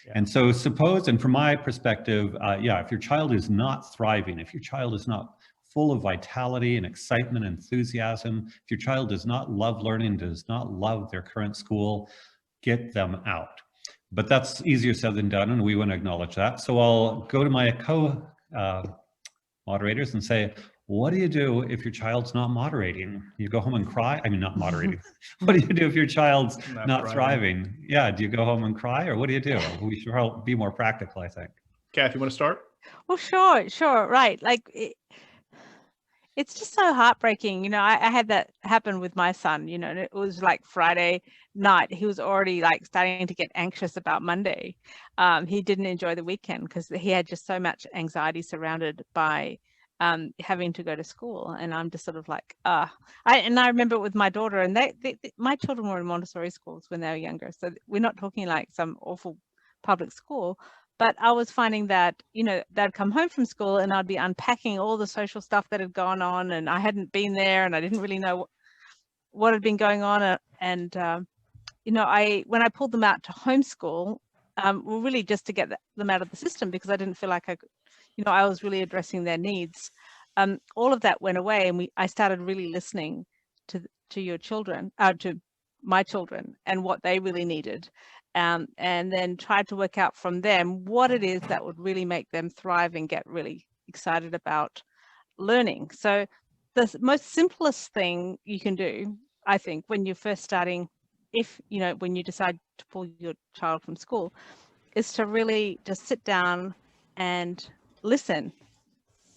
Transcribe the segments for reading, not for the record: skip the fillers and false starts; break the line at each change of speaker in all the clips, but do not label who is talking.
Yeah.
And so suppose, and from my perspective, yeah, if your child is not thriving, if your child is not full of vitality and excitement, enthusiasm, if your child does not love learning, does not love their current school, get them out. But that's easier said than done, and we want to acknowledge that. So I'll go to my co-moderators and say, what do you do if your child's not moderating? You go home and cry? I mean, not moderating. What do you do if your child's not thriving? Yeah, do you go home and cry, or what do you do? We should be more practical, I think.
Kath, you want to start?
Well, sure, right. Like, it's just so heartbreaking. You know, I had that happen with my son, you know, and it was like Friday night. He was already like starting to get anxious about Monday. He didn't enjoy the weekend because he had just so much anxiety surrounded by having to go to school. And I'm just sort of like, I remember it with my daughter, and my children were in Montessori schools when they were younger. So we're not talking like some awful public school. But I was finding that, you know, they'd come home from school and I'd be unpacking all the social stuff that had gone on, and I hadn't been there and I didn't really know what had been going on. And you know, when I pulled them out to homeschool, well, really just to get them out of the system, because I didn't feel like I could, you know, I was really addressing their needs. All of that went away, and I started really listening to your children, to my children, and what they really needed. And then tried to work out from them what it is that would really make them thrive and get really excited about learning. So the most simplest thing you can do, I think, when you're first starting, when you decide to pull your child from school, is to really just sit down and listen.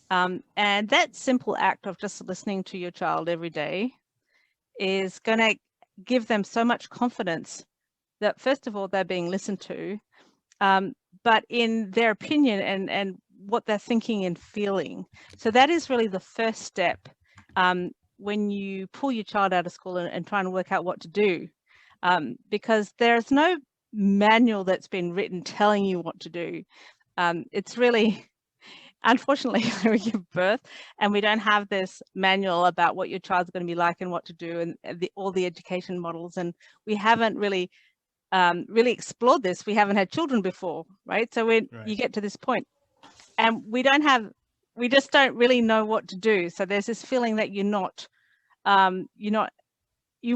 And that simple act of just listening to your child every day is going to give them so much confidence that, first of all, they're being listened to, but in their opinion and what they're thinking and feeling. So that is really the first step when you pull your child out of school and try and work out what to do, because there's no manual that's been written telling you what to do. It's really, unfortunately, we give birth and we don't have this manual about what your child's going to be like and what to do, and all the education models, and we haven't really explored this. We haven't had children before, right? So you get to this point and we just don't really know what to do. So there's this feeling that you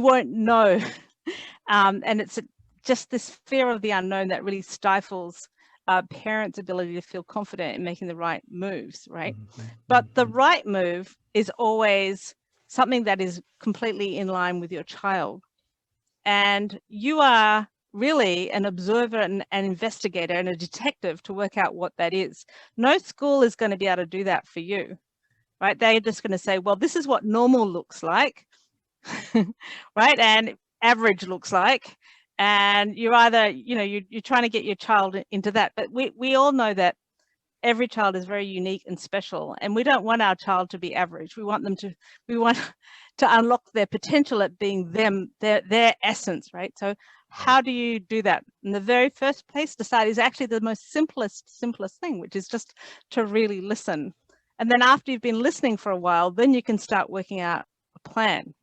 won't know. And it's just this fear of the unknown that really stifles parents' ability to feel confident in making the right moves, right? Mm-hmm. But the right move is always something that is completely in line with your child. And you are really an observer and an investigator and a detective to work out what that is. No school is going to be able to do that for you, right? They're just going to say, well, this is what normal looks like, right? And average looks like. And you're either, you're trying to get your child into that. But we all know that every child is very unique and special. And we don't want our child to be average. We want to unlock their potential at being them, their essence, right? So how do you do that? And the very first place to start is actually the most simplest thing, which is just to really listen. And then after you've been listening for a while, then you can start working out a plan.